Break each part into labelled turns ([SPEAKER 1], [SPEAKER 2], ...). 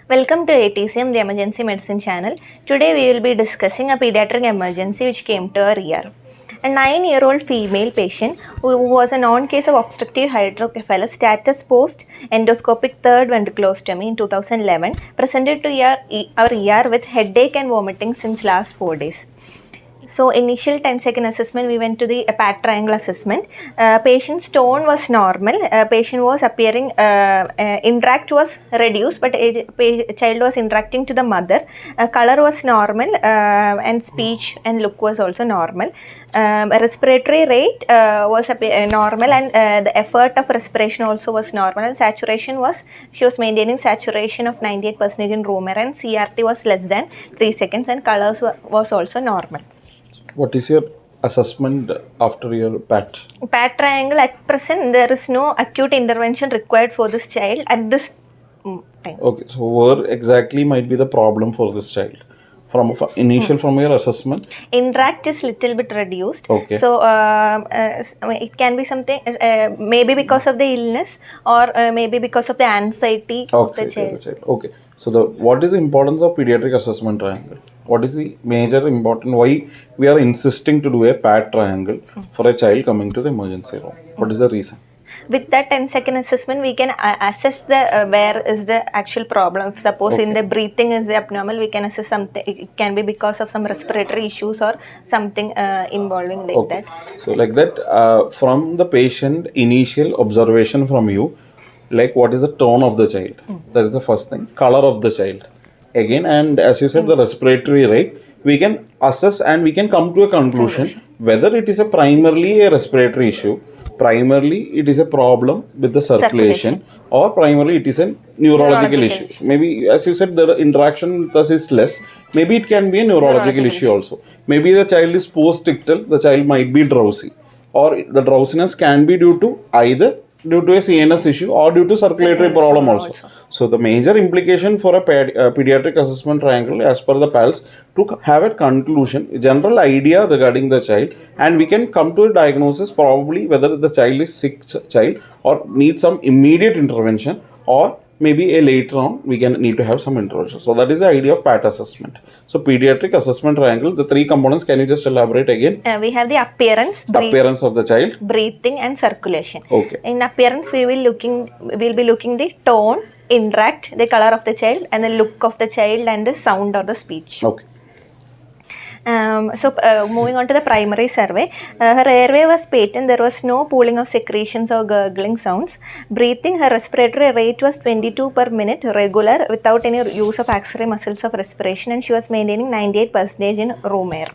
[SPEAKER 1] Welcome to AETCM, the Emergency Medicine channel. Today we will be discussing a pediatric emergency which came to our ER. A 9-year-old female patient who was a known case of obstructive hydrocephalus status post endoscopic third ventriculostomy in 2011 presented to our ER with headache and vomiting since last 4 days. So initial 10-second assessment, we went to the PAT triangle assessment. Patient's tone was normal. Patient was appearing, interact was reduced, but child was interacting to the mother. Color was normal and speech and look was also normal. Respiratory rate was normal and the effort of respiration also was normal, and saturation was, she was maintaining saturation of 98% in room air, and CRT was less than 3 seconds and colors was also normal.
[SPEAKER 2] What is your assessment after your PAT?
[SPEAKER 1] PAT triangle, at present there is no acute intervention required for this child at this time.
[SPEAKER 2] Okay, so where exactly might be the problem for this child? From your assessment?
[SPEAKER 1] Interact is little bit reduced.
[SPEAKER 2] Okay.
[SPEAKER 1] So it can be something maybe because of the illness or maybe because of the anxiety of the child.
[SPEAKER 2] Okay. So what is the importance of pediatric assessment triangle? What is the major important, why we are insisting to do a PAT triangle for a child coming to the emergency room? What is the reason?
[SPEAKER 1] With that 10-second assessment, we can assess the where is the actual problem. If suppose in the breathing is the abnormal, we can assess something. It can be because of some respiratory issues or something involving like that.
[SPEAKER 2] So like that, from the patient initial observation from you, like what is the tone of the child? That is the first thing. Color of the child. Again, and as you said, the respiratory rate, we can assess and we can come to a conclusion whether it is primarily a respiratory issue, primarily it is a problem with the circulation, or primarily it is a neurological issue. Maybe, as you said, the interaction thus is less. Maybe it can be a neurological issue also. Maybe the child is post-ictal, the child might be drowsy, or the drowsiness can be due to either due to a CNS issue or due to circulatory problem also. So the major implication for a pediatric assessment triangle as per the PALS to have a conclusion, a general idea regarding the child, and we can come to a diagnosis probably whether the child is sick child or needs some immediate intervention, or maybe later on we can need to have some intervention. So that is the idea of PAT assessment. So pediatric assessment triangle, the 3 components, can you just elaborate again?
[SPEAKER 1] We have the appearance
[SPEAKER 2] of the child,
[SPEAKER 1] breathing and circulation.
[SPEAKER 2] Okay.
[SPEAKER 1] In appearance, we will be looking the tone, interact, the color of the child, and the look of the child, and the sound or the speech.
[SPEAKER 2] Okay.
[SPEAKER 1] Moving on to the primary survey, her airway was patent, there was no pooling of secretions or gurgling sounds. Breathing, her respiratory rate was 22 per minute, regular, without any use of axillary muscles of respiration, and she was maintaining 98% in room air.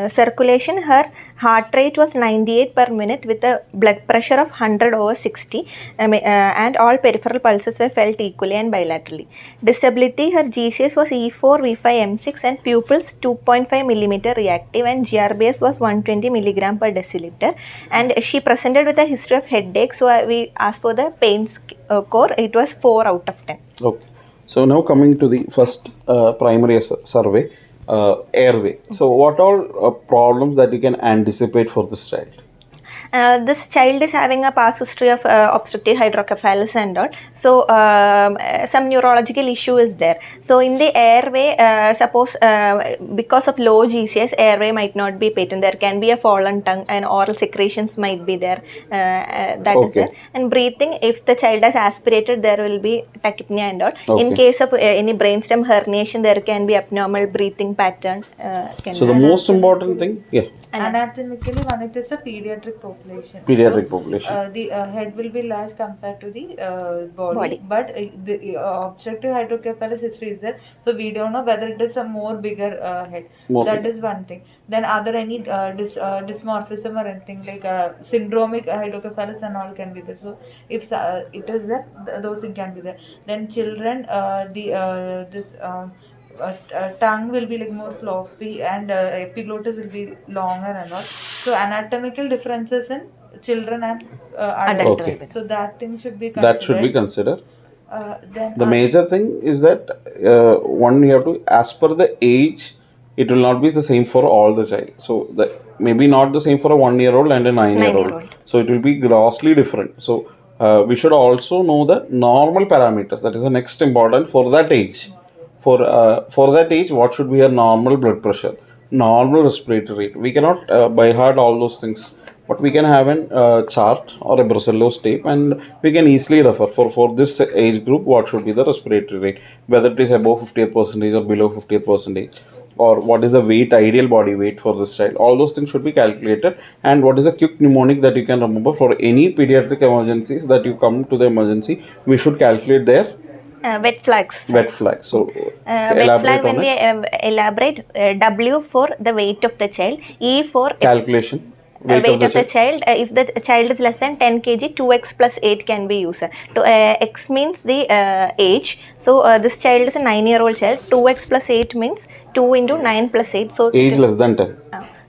[SPEAKER 1] Circulation, her heart rate was 98 per minute with a blood pressure of 100/60, and all peripheral pulses were felt equally and bilaterally. Disability, her GCS was E4, V5, M6, and pupils 2.5 millimeter reactive, and GRBS was 120 milligram per deciliter, and she presented with a history of headache, so we asked for the pain score. It was 4 out of 10.
[SPEAKER 2] Okay. So now coming to the first primary survey, airway. So what all problems that you can anticipate for this child?
[SPEAKER 1] This child is having a past history of obstructive hydrocephalus and all. So some neurological issue is there. So in the airway, suppose because of low GCS, airway might not be patent. There can be a fallen tongue and oral secretions might be there. That is there. And breathing, if the child has aspirated, there will be tachypnea and all. In case of any brainstem herniation, there can be abnormal breathing pattern.
[SPEAKER 2] So the most important thing,
[SPEAKER 3] anatomically, when it is a pediatric population. The head will be large compared to the body. But the obstructive hydrocephalus history is there, so we don't know whether it is a more bigger head. That is one thing. Then are there any dysmorphism or anything like syndromic hydrocephalus and all can be there. So if it is there, those things can be there. Then children, tongue will be like more floppy, and epiglottis will be longer and all. So anatomical differences in children and adults. So that thing should be considered.
[SPEAKER 2] That should be considered. Then the major thing is that one, you have to, as per the age, it will not be the same for all the child. So maybe not the same for a 1-year-old and a 9-year-old. So it will be grossly different. So we should also know the normal parameters. That is the next important for that age. For that age, what should be a normal blood pressure, normal respiratory rate? We cannot by heart all those things, but we can have a chart or a Bruxelles tape, and we can easily refer for this age group what should be the respiratory rate, whether it is above 50th percentage or below 50th percentage, or what is the weight, ideal body weight for this child. All those things should be calculated. And what is a quick mnemonic that you can remember for any pediatric emergencies that you come to the emergency, we should calculate their
[SPEAKER 1] wet flags.
[SPEAKER 2] wet flag. So
[SPEAKER 1] Wet flag, when we elaborate, W for the weight of the child, E for
[SPEAKER 2] calculation.
[SPEAKER 1] weight of the child. If the child is less than 10 kg, 2x plus 8 can be used. X means the age. So this child is a 9-year-old child. 2x plus 8 means 2 into 9 plus 8. So
[SPEAKER 2] age less than 10.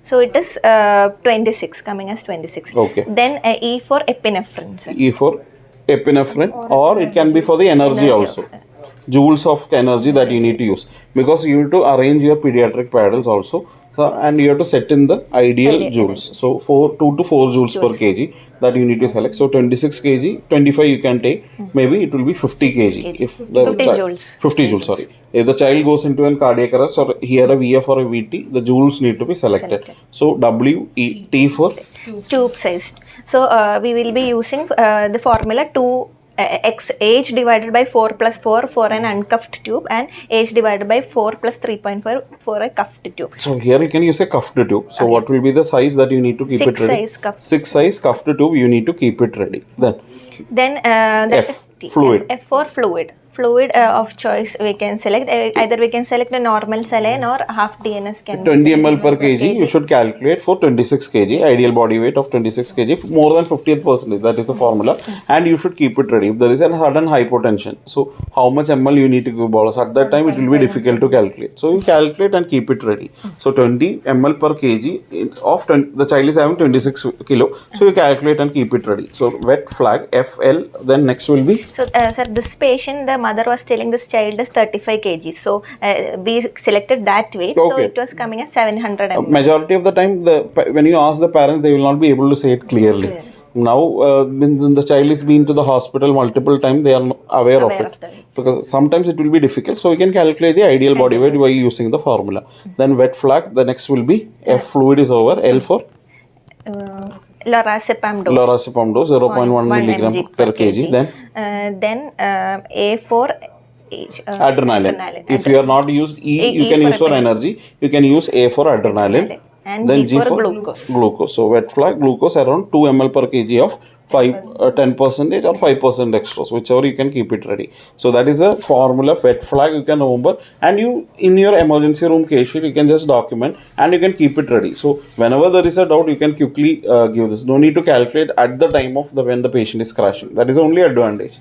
[SPEAKER 1] So it is 26, coming as 26.
[SPEAKER 2] Okay.
[SPEAKER 1] Then E for epinephrine. Sir.
[SPEAKER 2] E for epinephrine, or it can be for the energy also. Joules of energy that you need to use, because you need to arrange your pediatric paddles also, and you have to set in the ideal joules. So 2 to 4 joules per kg that you need to select. So 26 kg, 25 you can take, maybe it will be 50 kg. If the
[SPEAKER 1] 50 joules.
[SPEAKER 2] 50 joules, sorry. If the child goes into an cardiac arrest or here a VF or a VT, the joules need to be selected. So W, E, T for
[SPEAKER 1] tube size. So we will be using the formula 2x age divided by 4 plus 4 for an uncuffed tube, and age divided by 4 plus 3.5 for a cuffed tube.
[SPEAKER 2] So here you can use a cuffed tube. So what will be the size that you need to keep it ready?
[SPEAKER 1] 6 size cuffed.
[SPEAKER 2] 6 size cuffed tube you need to keep it ready. Then
[SPEAKER 1] F,
[SPEAKER 2] fluid.
[SPEAKER 1] F for fluid. Fluid of choice we can select. Either we can select a normal saline or half DNS can
[SPEAKER 2] 20 ml per kg you should calculate for 26 kg, ideal body weight of 26 kg, more than 50th percentage, that is the formula, and you should keep it ready. If there is a sudden hypotension, so how much ml you need to give bolus, at that time it will be difficult to calculate. So you calculate and keep it ready. So 20 ml per kg of the child is having 26 kilo, so you calculate and keep it ready. So wet flag, FL, then next will be.
[SPEAKER 1] So sir, this patient, the mother was telling this child is 35 kg. So we selected that weight. So it was coming as 700 ml.
[SPEAKER 2] Majority of the time, when you ask the parents, they will not be able to say it clearly. Now, when the child is been to the hospital multiple times, they are aware of it. Because sometimes it will be difficult. So we can calculate the ideal body weight by using the formula. Then wet flag, the next will be F fluid is over, L for
[SPEAKER 1] Lorazepam dose.
[SPEAKER 2] Lorazepam dose 0.1 milligram per kg.
[SPEAKER 1] Then A for
[SPEAKER 2] adrenaline. If you are not used E, you can use for energy. You can use A for adrenaline.
[SPEAKER 1] And
[SPEAKER 2] then
[SPEAKER 1] G for glucose.
[SPEAKER 2] So wet flag, glucose around 2 ml per kg of 10% or 5% dextrose, whichever you can keep it ready. So that is a formula. Wet flag you can remember, and you in your emergency room case sheet you can just document and you can keep it ready. So whenever there is a doubt, you can quickly give this. No need to calculate at the time of when the patient is crashing. That is the only advantage.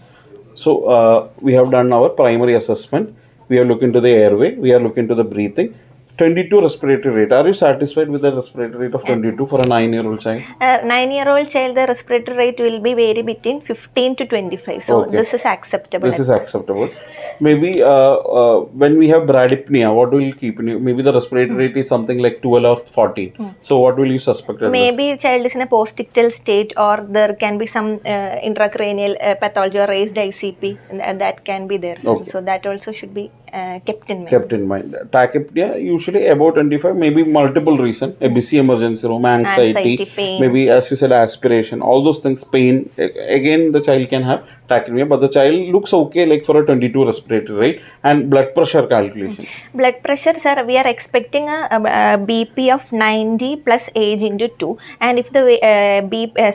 [SPEAKER 2] So we have done our primary assessment. We have looked into the airway. We are looking into the breathing. 22 respiratory rate. Are you satisfied with the respiratory rate of 22 for a 9-year-old child?
[SPEAKER 1] 9-year-old child, the respiratory rate will be vary between 15 to 25. So this is acceptable.
[SPEAKER 2] This is acceptable. Maybe when we have bradypnea, what will you keep in you? Maybe the respiratory rate is something like 12 or 14. So what will you suspect?
[SPEAKER 1] Maybe child is in a postictal state, or there can be some intracranial pathology or raised ICP, and that can be there. So that also should be kept in mind.
[SPEAKER 2] Kept in mind. Tachypnea usually about 25, maybe multiple reason, a busy emergency room, anxiety,
[SPEAKER 1] pain.
[SPEAKER 2] Maybe as you said aspiration, all those things, pain. Again the child can have tachypnea, but the child looks okay like for a 22 respiratory rate. And blood pressure calculation.
[SPEAKER 1] Blood pressure, sir, we are expecting a BP of 90 plus age into 2, and if the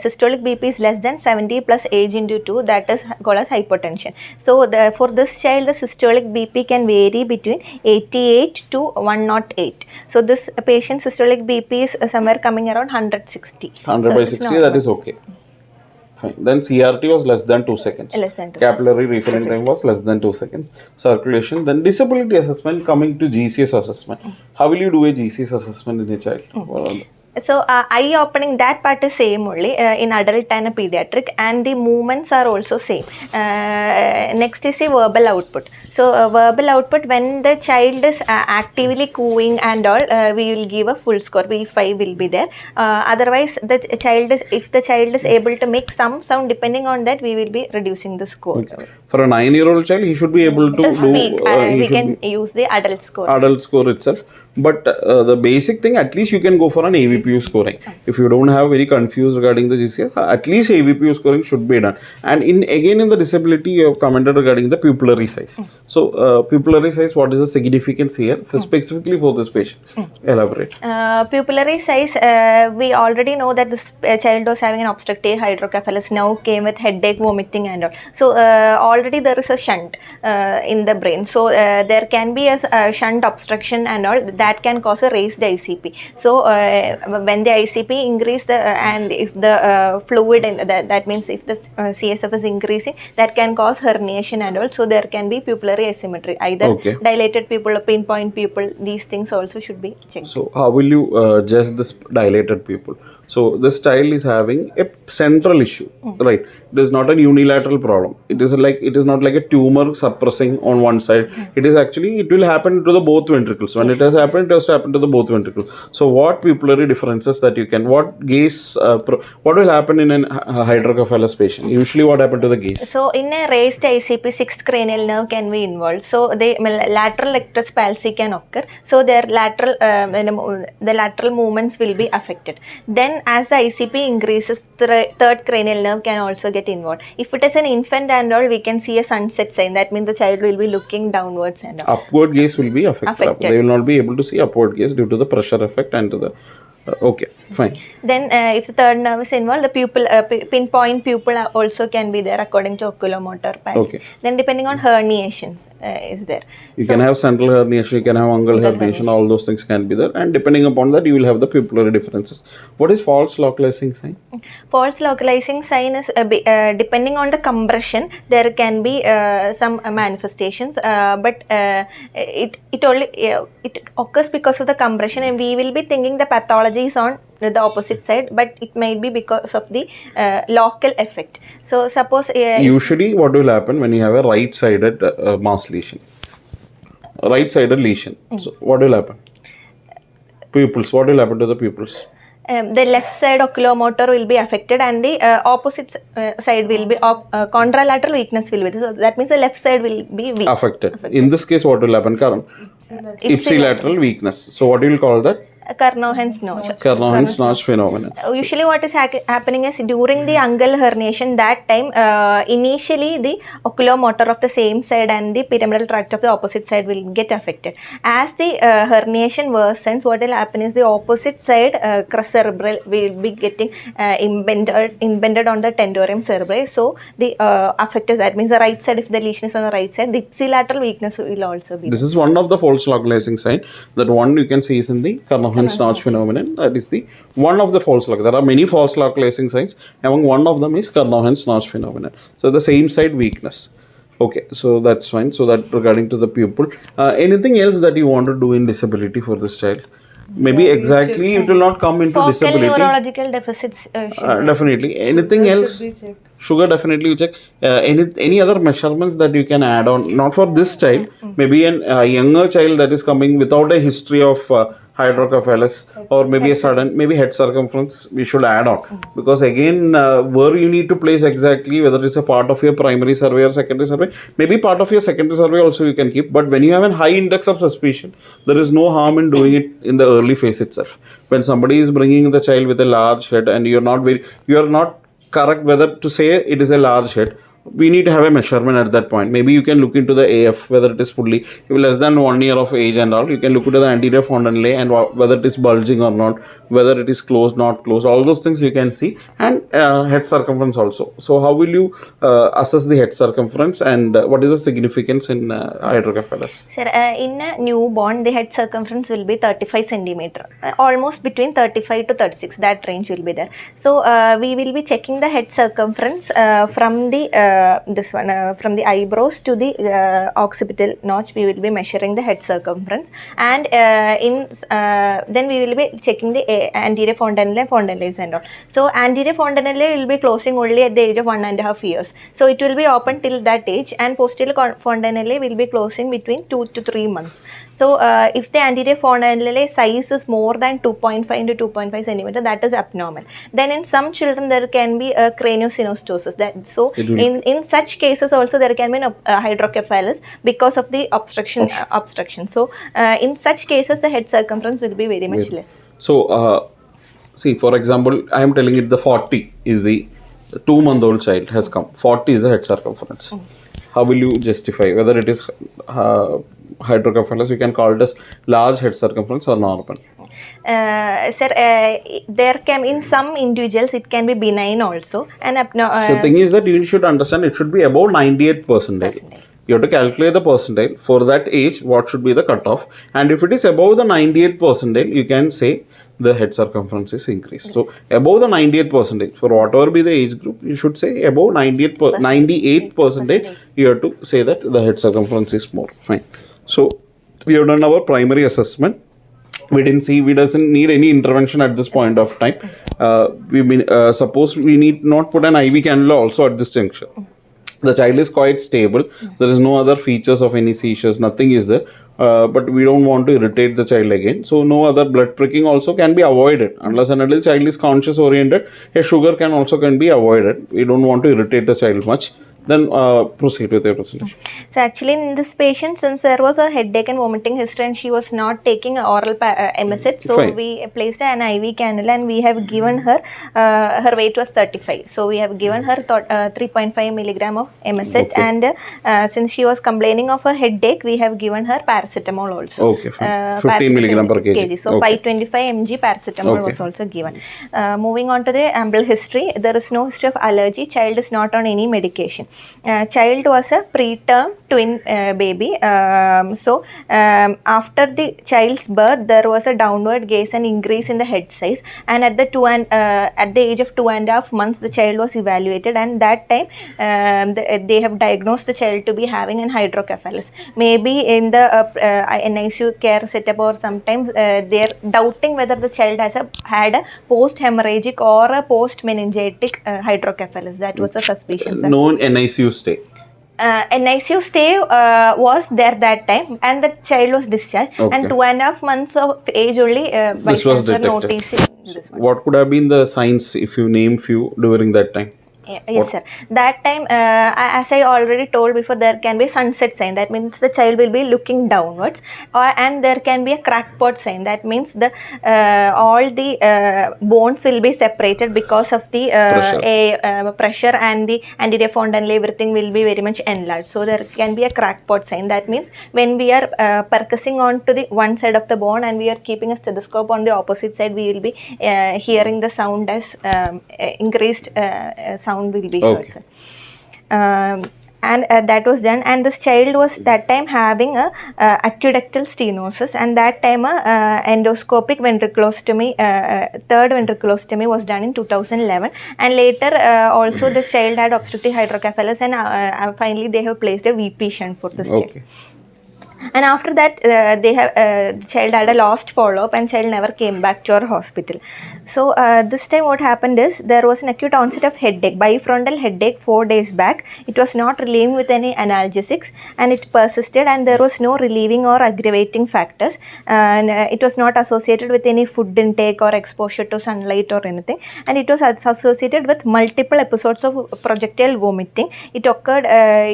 [SPEAKER 1] systolic BP is less than 70 plus age into 2, that is called as hypotension. So for this child, the systolic BP can vary between 88 to 108. So this patient systolic BP is somewhere coming around 160.
[SPEAKER 2] 100 by 60, that is okay. Fine. Then CRT was less than 2 seconds.
[SPEAKER 1] Less than 2
[SPEAKER 2] Capillary refilling time was less than 2 seconds. Circulation. Then disability assessment, coming to GCS assessment. How will you do a GCS assessment in a child?
[SPEAKER 1] So eye opening, that part is same only in adult and a pediatric, and the movements are also same. Next is the verbal output. So verbal output, when the child is actively cooing and all, we will give a full score. V5 will be there. Otherwise, if the child is able to make some sound, depending on that, we will be reducing the score.
[SPEAKER 2] Okay. For a 9-year-old child, he should be able to
[SPEAKER 1] speak.
[SPEAKER 2] do.
[SPEAKER 1] We can use the adult score.
[SPEAKER 2] Adult score itself, but the basic thing, at least you can go for an AVPU scoring. If you don't have very confused regarding the GCS, at least AVPU scoring should be done. And again in the disability, you have commented regarding the pupillary size. So pupillary size, what is the significance here specifically for this patient? Elaborate.
[SPEAKER 1] Pupillary size, we already know that this child was having an obstructive hydrocephalus, now came with headache, vomiting and all. So already there is a shunt in the brain. So there can be a shunt obstruction and all, that can cause a raised ICP. So when the ICP increase and if the fluid in that means if the CSF is increasing, that can cause herniation and all. So there can be pupillary asymmetry, either dilated pupil or pinpoint pupil. These things also should be checked.
[SPEAKER 2] So how will you judge this dilated pupil? So this child is having a central issue, right? It is not a unilateral problem. It is not like a tumor suppressing on one side. It is actually, it will happen to the both ventricles. When it has happened, it has to happen to the both ventricles. So what pupillary differences that you can, what gaze, what will happen in a hydrocephalus patient? Usually what happened to the gaze?
[SPEAKER 1] So in a raised ICP, sixth cranial nerve can be involved. So the lateral rectus palsy can occur. So their lateral, the lateral movements will be affected. Then as the ICP increases, third cranial nerve can also get involved. If it is an infant and all, we can see a sunset sign. That means the child will be looking downwards and all.
[SPEAKER 2] Upward gaze will be affected. They will not be able to see upward gaze due to the pressure effect and to the okay, fine.
[SPEAKER 1] Then if the third nerve is involved, the pupil, pinpoint pupil also can be there according to oculomotor patterns.
[SPEAKER 2] Okay.
[SPEAKER 1] Then depending on herniations is there.
[SPEAKER 2] You can have central herniation, you can have ungual herniation, all those things can be there. And depending upon that, you will have the pupillary differences. What is false localizing sign?
[SPEAKER 1] False localizing sign is depending on the compression, there can be some manifestations, but it occurs because of the compression, and we will be thinking the pathology is on the opposite side, but it might be because of the local effect. So suppose
[SPEAKER 2] usually what will happen when you have a right-sided mass lesion, right-sided lesion, so what will happen? Pupils, what will happen to the pupils?
[SPEAKER 1] The left side oculomotor will be affected, and the opposite side will be contralateral weakness will be there. So that means the left side will be weak.
[SPEAKER 2] Affected. In this case, what will happen, Karan? Ipsilateral weakness. So what do you call that?
[SPEAKER 1] Carnohan's notch.
[SPEAKER 2] Carnohan's notch phenomenon.
[SPEAKER 1] Usually what is happening is during the ungual herniation, that time initially the oculomotor of the same side and the pyramidal tract of the opposite side will get affected. As the herniation worsens, what will happen is the opposite side crus cerebral will be getting embedded on the tendorium cerebri. So the affect is, that means the right side, if the lesion is on the right side, the ipsilateral weakness will also be.
[SPEAKER 2] This is one of the false localizing sign. That one you can see is in the Carnohan's notch phenomenon. That is the one of the false localizing. There are many false localizing signs. Among one of them is Carnohan's notch phenomenon. So the same side weakness. Okay, so that's fine. So that regarding to the pupil. Anything else that you want to do in disability for this child? Maybe exactly it will not come into
[SPEAKER 1] focal
[SPEAKER 2] disability.
[SPEAKER 1] neurological deficits.
[SPEAKER 2] Definitely. Anything else? Sugar definitely you check. Any other measurements that you can add on? Not for this child. Maybe a younger child that is coming without a history of hydrocephalus, or maybe a sudden, maybe head circumference, we should add on. Because again, where you need to place exactly, whether it's a part of your primary survey or secondary survey, maybe part of your secondary survey also you can keep. But when you have a high index of suspicion, there is no harm in doing it in the early phase itself. When somebody is bringing the child with a large head and you are not correct whether to say it is a large head, we need to have a measurement at that point. Maybe you can look into the AF, whether it is fully less than 1 year of age and all. You can look into the anterior fontanelle and whether it is bulging or not, whether it is closed, not closed. All those things you can see, and head circumference also. So how will you assess the head circumference, and what is the significance in hydrocephalus?
[SPEAKER 1] Sir, in a newborn, the head circumference will be 35 centimeter, almost between 35 to 36. That range will be there. So we will be checking the head circumference from the this one from the eyebrows to the occipital notch, we will be measuring the head circumference, and then we will be checking the anterior fontanelle and fontanelles and all. So anterior fontanelle will be closing only at the age of 1.5 years. So it will be open till that age, and posterior fontanelle will be closing between 2 to 3 months. So if the anterior fontanelle size is more than 2.5 to 2.5 centimeter, that is abnormal. Then in some children there can be a craniosynostosis. In such cases also there can be hydrocephalus because of the obstruction. So in such cases the head circumference will be very much less.
[SPEAKER 2] So see, for example, I am telling it the 40 is the 2-month-old child has come. 40 is the head circumference. How will you justify whether it is hydrocephalus? You can call it as large head circumference or normal.
[SPEAKER 1] Sir, there can, in some individuals it can be benign also, and
[SPEAKER 2] so the thing is that you should understand it should be above 98 percentile. You have to calculate the percentile for that age. What should be the cutoff? And if it is above the 98 percentile, you can say the head circumference is increased. So above the 98 percentile, for whatever be the age group, you should say above 98 percentile. You have to say that the head circumference is more. Fine. So we have done our primary assessment. We doesn't need any intervention at this point of time. Suppose we need not put an IV cannula also at this juncture. The child is quite stable. There is no other features of any seizures. Nothing is there. But we don't want to irritate the child again. So no other blood pricking also can be avoided. Unless an adult child is conscious oriented, a sugar can be avoided. We don't want to irritate the child much. Then proceed with your presentation.
[SPEAKER 1] So actually in this patient, since there was a headache and vomiting history and she was not taking oral MSH, so we placed an IV cannula and we have given her, her weight was 35. So we have given her 3.5 milligram of MSH, and since she was complaining of a headache, we have given her paracetamol also.
[SPEAKER 2] Okay, fine. 15 milligram per kg.
[SPEAKER 1] So 525 mg paracetamol was also given. Moving on to the ambal history, there is no history of allergy. Child is not on any medication. Child was a preterm twin baby. After the child's birth, there was a downward gaze and increase in the head size, and at the age of 2.5 months, the child was evaluated, and that time they have diagnosed the child to be having an hydrocephalus. Maybe in the NICU care setup, or sometimes they are doubting whether the child has had a post-hemorrhagic or a post-meningitic hydrocephalus. That was a suspicion.
[SPEAKER 2] No NICU stay.
[SPEAKER 1] NICU stay was there that time, and the child was discharged. And 2.5 months of age only by
[SPEAKER 2] this was detected.
[SPEAKER 1] Noticing this one.
[SPEAKER 2] What could have been the signs if you name few during that time?
[SPEAKER 1] Yes, sir. That time, as I already told before, there can be a sunset sign. That means the child will be looking downwards, and there can be a crackpot sign. That means the all the bones will be separated because of the pressure, and the anterior fontanelle, everything will be very much enlarged. So there can be a crackpot sign. That means when we are percussing on to the one side of the bone and we are keeping a stethoscope on the opposite side, we will be hearing the sound as increased sound will be heard. And that was done, and this child was that time having a aqueductal stenosis, and that time endoscopic ventriculostomy, third ventriculostomy was done in 2011, and later also this child had obstructive hydrocephalus, and finally they have placed a VP shunt for this child. And after that, the child had a lost follow-up, and child never came back to our hospital. So this time what happened is there was an acute onset of headache, bifrontal headache 4 days back. It was not relieving with any analgesics, and it persisted, and there was no relieving or aggravating factors, and it was not associated with any food intake or exposure to sunlight or anything, and it was associated with multiple episodes of projectile vomiting. It occurred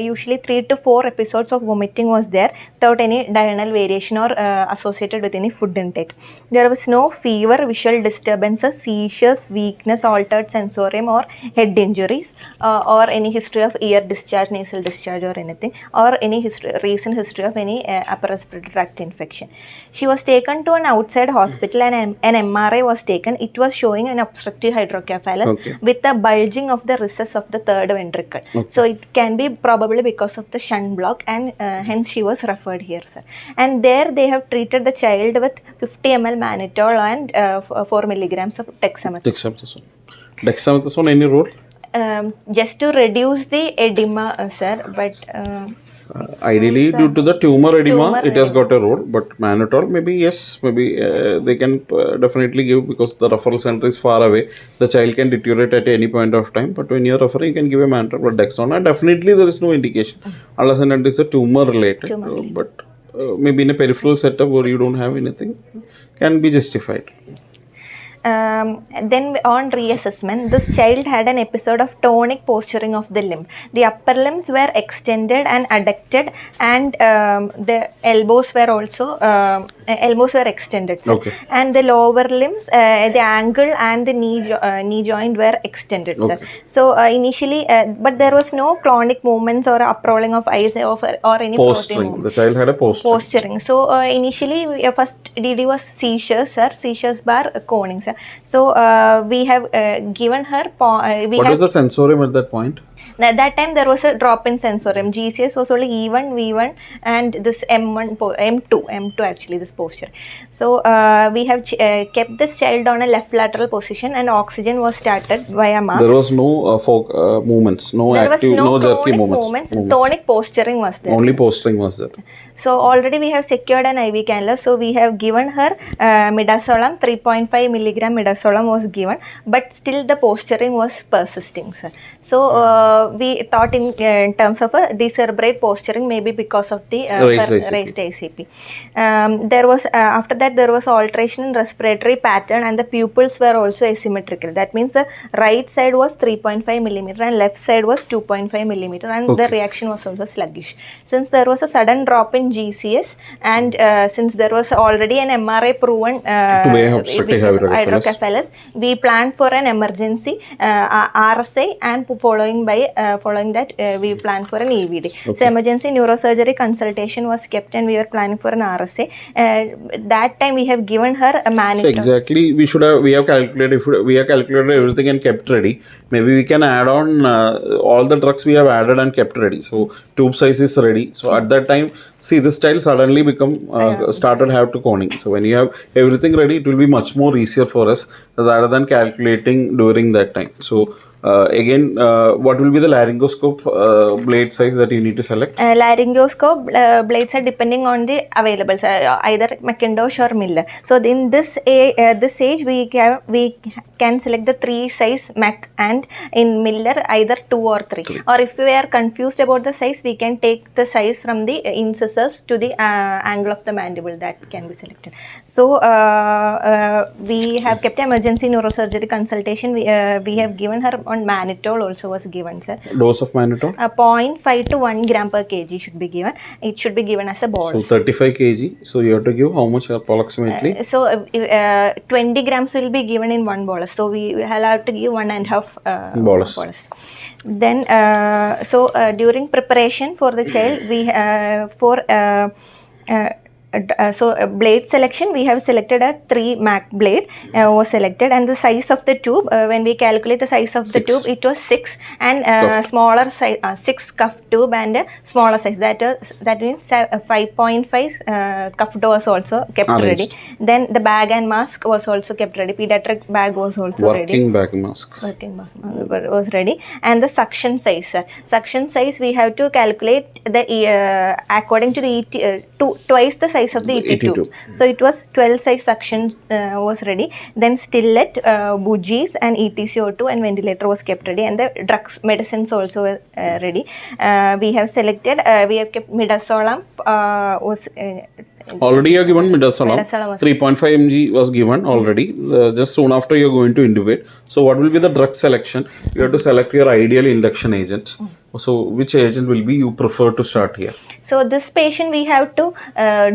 [SPEAKER 1] usually 3 to 4 episodes of vomiting was there, without any diurnal variation or associated with any food intake. There was no fever, visual disturbances, seizures, weakness, altered sensorium or head injuries, or any history of ear discharge, nasal discharge or anything, or any recent history of any upper respiratory tract infection. She was taken to an outside hospital, and an MRI was taken. It was showing an obstructive hydrocephalus with a bulging of the recess of the third ventricle. So it can be probably because of the shunt block, and hence she was referred here, sir. And there they have treated the child with 50 ml mannitol and 4 milligrams of dexamethasone.
[SPEAKER 2] Dexamethasone, any role?
[SPEAKER 1] just to reduce the edema, sir, but
[SPEAKER 2] Ideally, due to the tumor edema, it has got a role. But mannitol, maybe yes, maybe they can definitely give, because the referral center is far away. The child can deteriorate at any point of time. But when you are referring, you can give a mannitol. But Dexona, definitely there is no indication unless and until it's a tumor related. But maybe in a peripheral setup where you don't have anything, can be justified.
[SPEAKER 1] Then on reassessment, this child had an episode of tonic posturing of the limb. The upper limbs were extended and adducted, and the elbows were also extended. Sir.
[SPEAKER 2] Okay.
[SPEAKER 1] And the lower limbs, the ankle and the knee joint were extended.
[SPEAKER 2] Okay.
[SPEAKER 1] Sir. So initially, but there was no clonic movements or uprolling of eyes or any
[SPEAKER 2] Posturing. The child had a
[SPEAKER 1] posturing. So initially, first DD was seizures, sir. Seizures bar coning, sir. So we have given her.
[SPEAKER 2] What was the sensorium at that point?
[SPEAKER 1] At that time there was a drop in sensorium. GCS was only E1, V1, and this M2 actually, this posture. So we have kept this child on a left lateral position, and oxygen was started via mask.
[SPEAKER 2] There was no movements, no
[SPEAKER 1] there
[SPEAKER 2] active,
[SPEAKER 1] was
[SPEAKER 2] no jerky movements.
[SPEAKER 1] Tonic posturing was there.
[SPEAKER 2] Only posturing was there.
[SPEAKER 1] So already we have secured an IV cannula. So we have given her midazolam, 3.5 milligram midazolam was given, but still the posturing was persisting, sir. So we thought in terms of a decerebrate posturing, maybe because of the raised ICP. There was after that there was alteration in respiratory pattern, and the pupils were also asymmetrical. That means the right side was 3.5 millimeter and left side was 2.5 millimeter, and the reaction was also sluggish. Since there was a sudden drop in GCS, and since there was already an MRI proven hydrocephalus, we planned for an emergency RSI, and following that we planned for an EVD. Okay. So emergency neurosurgery consultation was kept, and we were planning for an RSI. That time we have given her a mannitol.
[SPEAKER 2] So exactly, we have calculated everything and kept ready. Maybe we can add on all the drugs we have added and kept ready. So tube size is ready. So at that time, see, this child suddenly started have to coning. So when you have everything ready, it will be much more easier for us rather than calculating during that time. So again, what will be the laryngoscope blade size that you need to select?
[SPEAKER 1] Laryngoscope blades are depending on the available, either McIntosh or Miller. So in this age, we can select the 3 size Mac, and in Miller either 2 or 3. Or if we are confused about the size, we can take the size from the incisors to the angle of the mandible. That can be selected. So we have kept emergency neurosurgery consultation. We have given her on mannitol also was given, sir.
[SPEAKER 2] Dose of mannitol?
[SPEAKER 1] 0.5 to 1 gram per kg should be given. It should be given as a bolus.
[SPEAKER 2] So 35 kg. So you have to give how much approximately?
[SPEAKER 1] So 20 grams will be given in one bolus. So we will have to give 1.5 bolus. Then during preparation for the child, we blade selection, we have selected a 3 Mac blade was selected, and the size of the tube, when we calculate the size of the tube, it was 6, and smaller size 6 cuff tube and a smaller size, that means 5.5 cuff was also kept ready. Then the bag and mask was also kept ready. Pediatric bag was also ready.
[SPEAKER 2] Working bag mask
[SPEAKER 1] was ready, and the suction size. Suction size we have to calculate the according to the twice the size of the ET tube. So it was 12 size suction was ready. Then stillet, bougies, and ETCO2 and ventilator was kept ready, and the drugs, medicines also were ready. We have selected, we have kept midazolam was
[SPEAKER 2] already you have given midazolam. 3.5 mg was given already. Just soon after you are going to intubate. So what will be the drug selection? You have to select your ideal induction agent. So which agent will be you prefer to start here?
[SPEAKER 1] So this patient we have to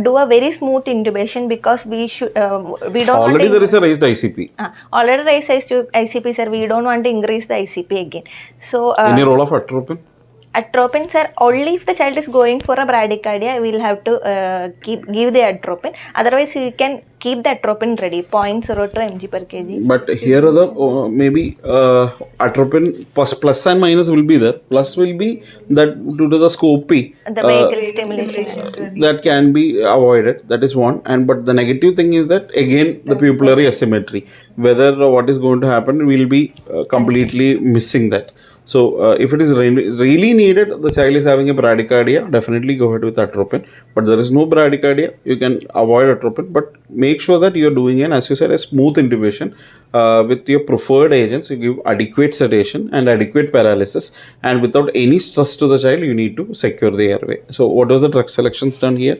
[SPEAKER 1] do a very smooth intubation, because we don't
[SPEAKER 2] already there is a raised ICP.
[SPEAKER 1] Already raised ICP, sir. We don't want to increase the ICP again. So
[SPEAKER 2] any role of atropine?
[SPEAKER 1] Atropine, sir, only if the child is going for a bradycardia, we will have to give the atropine. Otherwise, we can keep the atropine ready, 0.02 mg per kg.
[SPEAKER 2] But here are the maybe atropine plus and minus will be there. Plus will be that due to the scopy,
[SPEAKER 1] The vagal stimulation.
[SPEAKER 2] that can be avoided. That is one. And but the negative thing is that again the pupillary asymmetry. Whether what is going to happen will be completely missing that. So if it is really needed, the child is having a bradycardia, definitely go ahead with atropine. But there is no bradycardia, you can avoid atropine. But make sure that you are doing an, as you said, a smooth intubation with your preferred agents. You give adequate sedation and adequate paralysis, and without any stress to the child, you need to secure the airway. So what was the drug selections done here?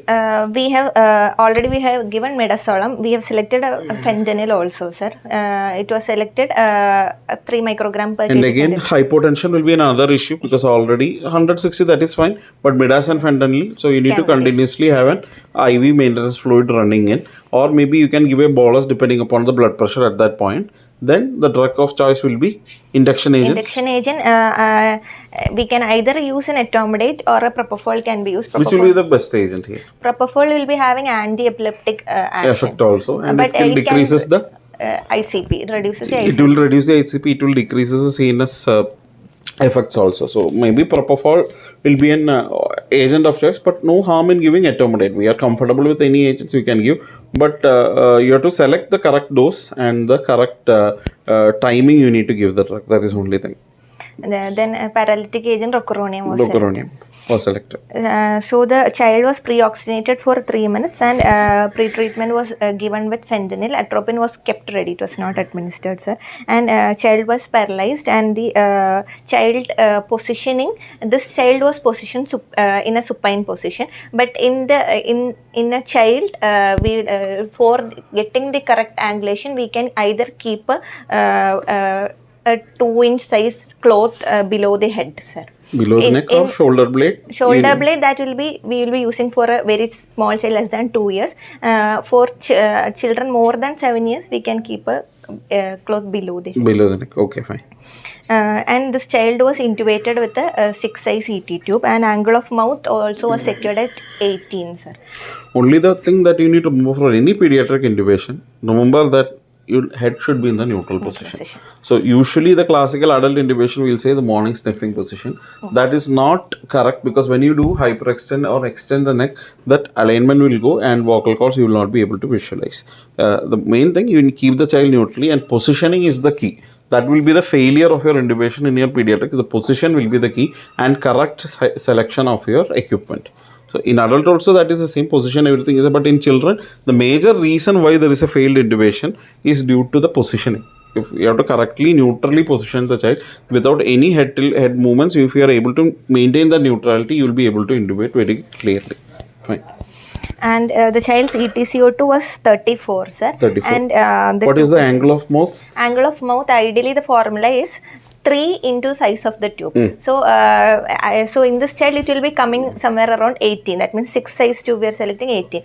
[SPEAKER 1] We have already we have given midazolam. We have selected fentanyl also, sir. It was selected 3 microgram per kg.
[SPEAKER 2] And again, hypotension will be another issue because already 160, that is fine, but midas and fentanyl, so you need to continuously have an IV maintenance fluid running in, or maybe you can give a bolus depending upon the blood pressure at that point. Then the drug of choice will be induction agents.
[SPEAKER 1] Induction agent, we can either use an etomidate or a propofol can be used.
[SPEAKER 2] Which will be the best agent here?
[SPEAKER 1] Propofol will be having anti-epileptic action.
[SPEAKER 2] Effect also, and
[SPEAKER 1] but
[SPEAKER 2] it decreases the
[SPEAKER 1] ICP, reduces the ICP.
[SPEAKER 2] It will reduce the ICP, it will decreases the CNS effects also. So maybe propofol will be an agent of choice, but no harm in giving etomidate. We are comfortable with any agents we can give, but you have to select the correct dose and the correct timing you need to give the drug. That is the only thing.
[SPEAKER 1] Then paralytic agent rocuronium
[SPEAKER 2] was selected.
[SPEAKER 1] So the child was pre-oxygenated for 3 minutes, and pre-treatment was given with fentanyl. Atropine was kept ready. It was not administered, sir. And child was paralyzed, and the child positioning. This child was positioned in a supine position, but in a child, for getting the correct angulation, we can either keep a 2-inch size cloth below the head, sir.
[SPEAKER 2] Below the neck or shoulder blade?
[SPEAKER 1] Shoulder blade, that we will be using for a very small child less than 2 years. For children more than 7 years, we can keep a cloth below the head.
[SPEAKER 2] Below the neck, okay, fine.
[SPEAKER 1] And this child was intubated with a 6-size ET tube, and angle of mouth also was secured at 18, sir.
[SPEAKER 2] Only the thing that you need to remember for any pediatric intubation, remember that your head should be in the neutral position. So usually the classical adult intubation will say the morning sniffing position. That is not correct, because when you do hyperextend or extend the neck, that alignment will go and vocal cords you will not be able to visualize. The main thing, you keep the child neutrally, and positioning is the key. That will be the failure of your intubation in your pediatric. The position will be the key, and correct selection of your equipment. So in adult also that is the same position, everything is, but in children the major reason why there is a failed intubation is due to the positioning. If you have to correctly neutrally position the child without any head movements, if you are able to maintain the neutrality, you will be able to intubate very clearly. Fine.
[SPEAKER 1] And the child's ETCO2 was 34, sir.
[SPEAKER 2] 34.
[SPEAKER 1] And
[SPEAKER 2] what is the angle of mouth?
[SPEAKER 1] Angle of mouth, ideally the formula is 3 into size of the tube. So so in this child it will be coming somewhere around 18. That means 6 size tube we are selecting 18.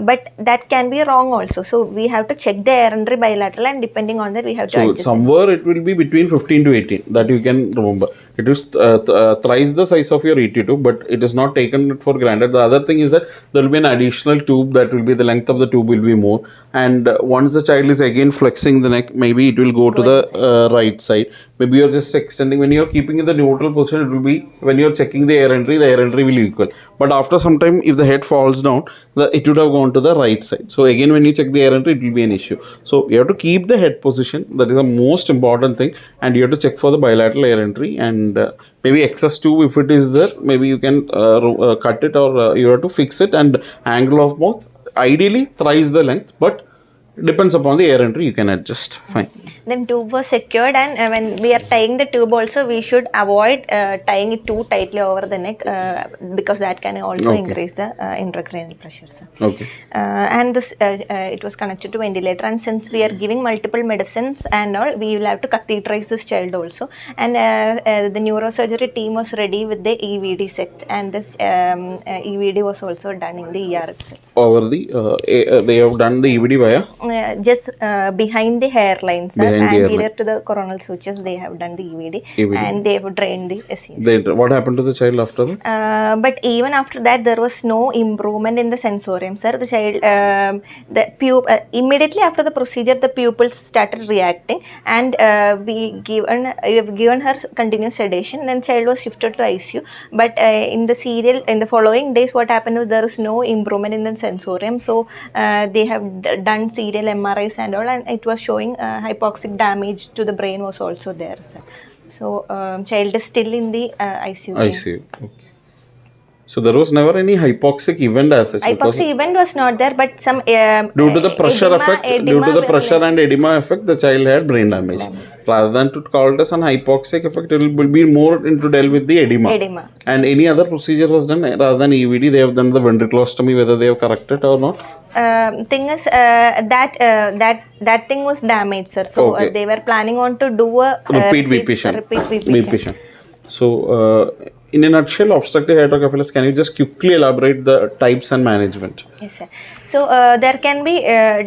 [SPEAKER 1] But that can be wrong also. So we have to check the air entry bilateral, and depending on that we have to adjust.
[SPEAKER 2] So somewhere it will be between 15 to 18. That you can remember. It is thrice the size of your ET tube, but it is not taken for granted. The other thing is that there will be an additional tube, that will be the length of the tube will be more. And once the child is again flexing the neck, maybe it will go to the right side. Maybe you're just extending. When you're keeping in the neutral position, it will be, when you're checking the air entry will be equal. But after some time, if the head falls down, it would have gone to the right side. So again, when you check the air entry, it will be an issue. So you have to keep the head position. That is the most important thing. And you have to check for the bilateral air entry, and maybe excess tube, if it is there, maybe you can cut it, or you have to fix it. And angle of mouth, ideally thrice the length, but depends upon the air entry, you can adjust. Fine.
[SPEAKER 1] Then tube was secured, and when we are tying the tube also, we should avoid tying it too tightly over the neck, because that can also increase the intracranial pressure, sir.
[SPEAKER 2] Okay.
[SPEAKER 1] And this it was connected to ventilator, and since we are giving multiple medicines and all, we will have to catheterize this child also. And the neurosurgery team was ready with the EVD set, and this EVD was also done in the ER itself.
[SPEAKER 2] Over the they have done the EVD via?
[SPEAKER 1] just behind the hairline, sir,
[SPEAKER 2] Behind the
[SPEAKER 1] anterior
[SPEAKER 2] hairline.
[SPEAKER 1] to the coronal sutures, they have done the EVD,
[SPEAKER 2] EVD.
[SPEAKER 1] and they have drained the SES.
[SPEAKER 2] What happened to the child after that?
[SPEAKER 1] But even after that, there was no improvement in the sensorium, sir. The child, immediately after the procedure, the pupils started reacting, and we have given her continuous sedation. Then child was shifted to ICU. But in the following days, what happened was there is no improvement in the sensorium. So they have done serial MRIs and all, and it was showing hypoxic damage to the brain was also there, sir. So child is still in the ICU.
[SPEAKER 2] ICU. Okay. So there was never any hypoxic event as such.
[SPEAKER 1] Hypoxic event was not there, but some
[SPEAKER 2] Due to the pressure effect, due to the pressure and edema effect, the child had brain damage. Rather than to call it as an hypoxic effect, it will be more into deal with the edema. And any other procedure was done rather than EVD. They have done the ventriculostomy, whether they have corrected or not.
[SPEAKER 1] Thing is that thing was damaged, sir. So they were planning on to do a
[SPEAKER 2] repeat VP. So in a nutshell, obstructive hydrocephalus, can you just quickly elaborate the types and management?
[SPEAKER 1] Yes, sir. So there can be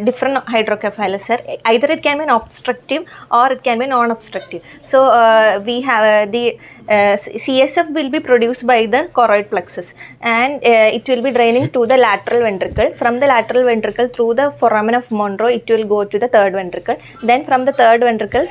[SPEAKER 1] different hydrocephalus, sir. Either it can be an obstructive or it can be non-obstructive. So we have the CSF will be produced by the choroid plexus, and it will be draining to the lateral ventricle. From the lateral ventricle through the foramen of Monro, it will go to the third ventricle. Then from the third ventricle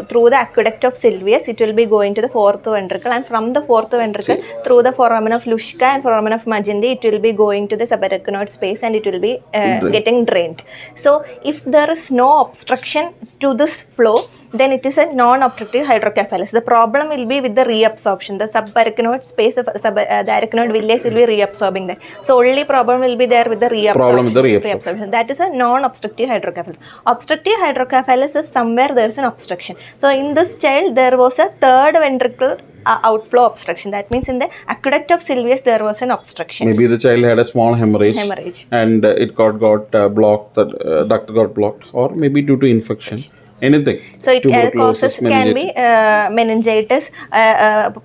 [SPEAKER 1] through the aqueduct of Sylvius, it will be going to the fourth ventricle, and from the fourth ventricle through the foramen of Luschka and foramen of Magendie, it will be going to the subarachnoid space, and it will be getting drained. So if there is no obstruction to this flow, then it is a non-obstructive hydrocephalus. The problem will be with the reabsorption. The subarachnoid space of the arachnoid villi will be reabsorbing that. So only problem will be there with the reabsorption. That is a non-obstructive hydrocephalus. Obstructive hydrocephalus is somewhere there is an obstruction. So in this child there was a third ventricle outflow obstruction. That means in the aqueduct of Sylvius there was an obstruction.
[SPEAKER 2] Maybe the child had a small hemorrhage. And it got blocked, the duct got blocked, or maybe due to infection. Anything.
[SPEAKER 1] So it causes can be meningitis,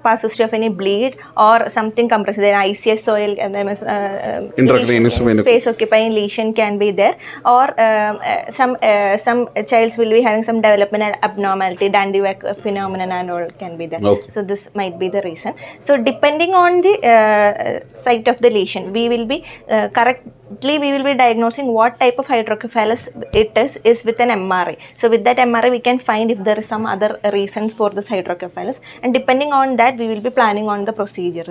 [SPEAKER 1] persistence of any bleed, or something compressive. Then ICS soil space occupying lesion can be there, or some childs will be having some developmental abnormality, Dandy-Walk phenomenon and all can be there. So this might be the reason. So depending on the site of the lesion, we will be we will be diagnosing what type of hydrocephalus it is with an MRI. So with that MRI we can find if there is some other reasons for this hydrocephalus, and depending on that we will be planning on the procedure.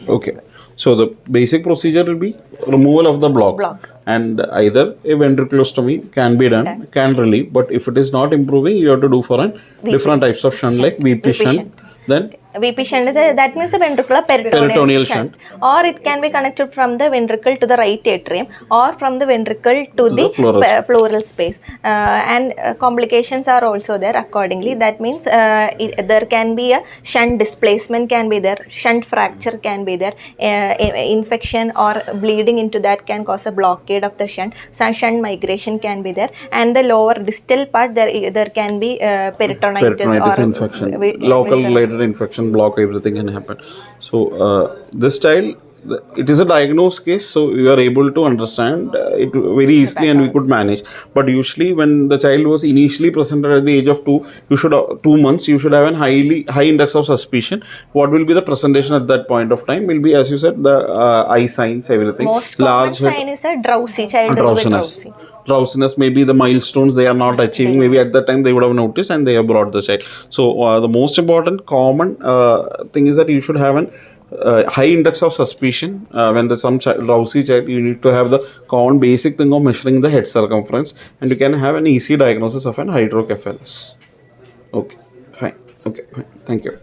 [SPEAKER 2] Okay, so the basic procedure will be removal of the block. And either a ventriculostomy can be done, can relieve, but if it is not improving, you have to do for different types of shunt like VP shunt. Then
[SPEAKER 1] VP shunt is that means a ventricular peritoneal shunt, or it can be connected from the ventricle to the right atrium, or from the ventricle to the pleural space, and complications are also there accordingly. That means there can be a shunt displacement can be there, shunt fracture can be there, infection or bleeding into that can cause a blockade of the shunt, some shunt migration can be there, and the lower distal part there can be peritonitis or
[SPEAKER 2] infection, local related infection, block, everything can happen. So this child, it is a diagnosed case, so you are able to understand it very easily and we could manage. But usually when the child was initially presented at the age of 2 months, you should have a high index of suspicion. What will be the presentation at that point of time will be, as you said, the eye signs, everything.
[SPEAKER 1] Most common sign is a drowsy child.
[SPEAKER 2] Drowsiness, maybe the milestones they are not achieving, maybe at that time they would have noticed and they have brought the child. So the most important common thing is that you should have an high index of suspicion. When there's some drowsy child, you need to have the common basic thing of measuring the head circumference, and you can have an easy diagnosis of an hydrocephalus. Okay, fine. Thank you.